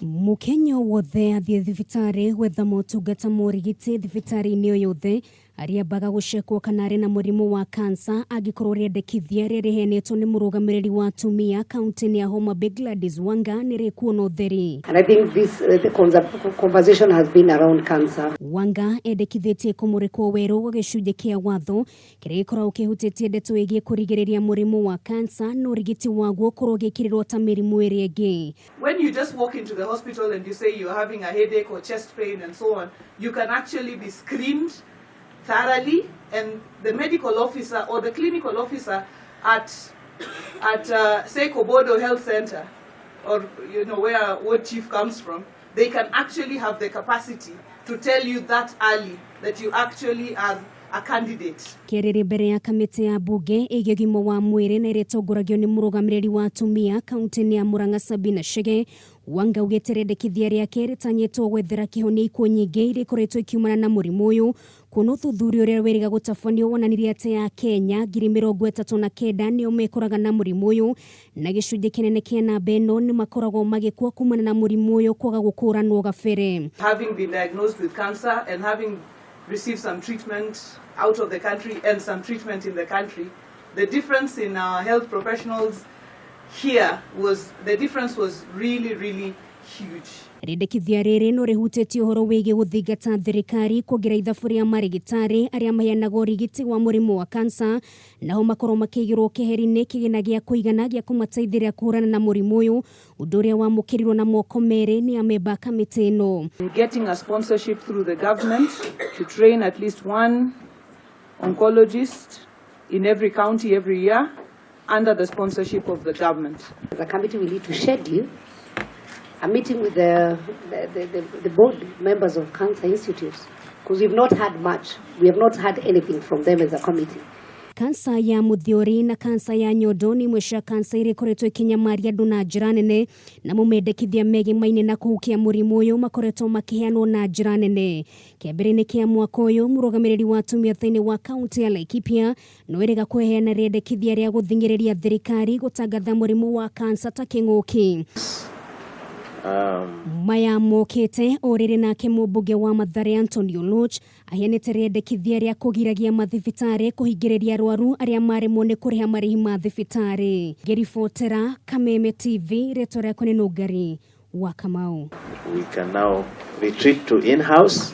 Mukenya wothe athie thibitari gwetha motungata ma urigiti thibitari-ini yothe aria baga gucekwo kana ari na murimu wa cancer angikorwo riendekithia riheanitwo ni Murugamiriri wa atumia kaunti-ini ya Homabay Gladys Wanga ni rikuona utheri. And I think this the conversation has been around cancer. Wanga endekithitie kumurikwo weru wa gicunje kia watho kiria gikoragwo kihutitie ndeto igie kurigiriria murimu wa cancer no urigiti waguo korwo gikirirwo ta mirimu iri ingi. When you just walk into the hospital and you say you're having a headache or chest pain and so on, you can actually be screened thoroughly, and the medical officer or the clinical officer at say Kobodo Health Center, or where Ward Chief comes from, they can actually have the capacity to tell you that early that you actually are a candidate. Kiariri mbere ya kamiti ya mbunge igie ugima wa mwiri na iretongoragio ni Murugamiriri wa atumia kaunti-ini ya Murang'a Sabina Chege. Wanga augite riendekithia riake ritanyitwo gwethera kihonia ikuo nyingi iria ikoretwo ikiumana na murimu uyu kuona uthuthuria uria weriga gutabanio wonanirie ati ya Kenya 39,000 nio mekoraga na murimu uyu na gicunje kinene kia namba ino ni makoragwo magikua kuumana na murimu uyu kwaga gukuranwo gabere. Having been diagnosed with cancer and having received some treatment out of the country and some treatment in the country, the difference in our health professionals here was really huge. Riendekithia riri no rihutĩtie ũhoro wĩgiĩ gũthingata thirikari kuongerera ithabu rĩa marigitari aria maheanagwo urigiti wa murimu wa cancer naho makorwo makĩigĩrwo keheri-inĩ kĩgĩna gĩa kũigana gĩa kũmateithĩrĩria kũhũrana na murimu ũyũ ũndũ ũrĩa wamũkĩrirwo na moko merĩ ni amemba a kamiti ĩno. Getting a sponsorship through the government to train at least one oncologist in every county every year under the sponsorship of the government. The committee will need to schedule a meeting with the board members of cancer institutes, because we've not had much. We have not had anything from them as a committee. Kansa ya muthiori na kansa ya nyondo ni imwe cia kansa iria ikoretwo ikinyamaria andu na njira nene na mumendekithia megimaine na kuhukia murimu uyu makoretwo makiheanwo na njira nene. Kiambere-ini kia mwaka uyu Murugamiriri wa atumia thiini wa kaunti ya Laikipia no erega kuheana riendekithia ria guthingiriria thirikari gutangatha murimu wa kansa ta king'uki. Maya mokete oriri nake mbunge wa Mathare Antonio Loch aheanite riendekithia ria kugiragia mathibitari kuhingiriria arwaru aria maremwo ni kuriha marihi ma thibitari. Ngiribotera Kameme TV rĩtwa rĩakwa nĩ Nũngari wa Kamau. We can now retreat to in-house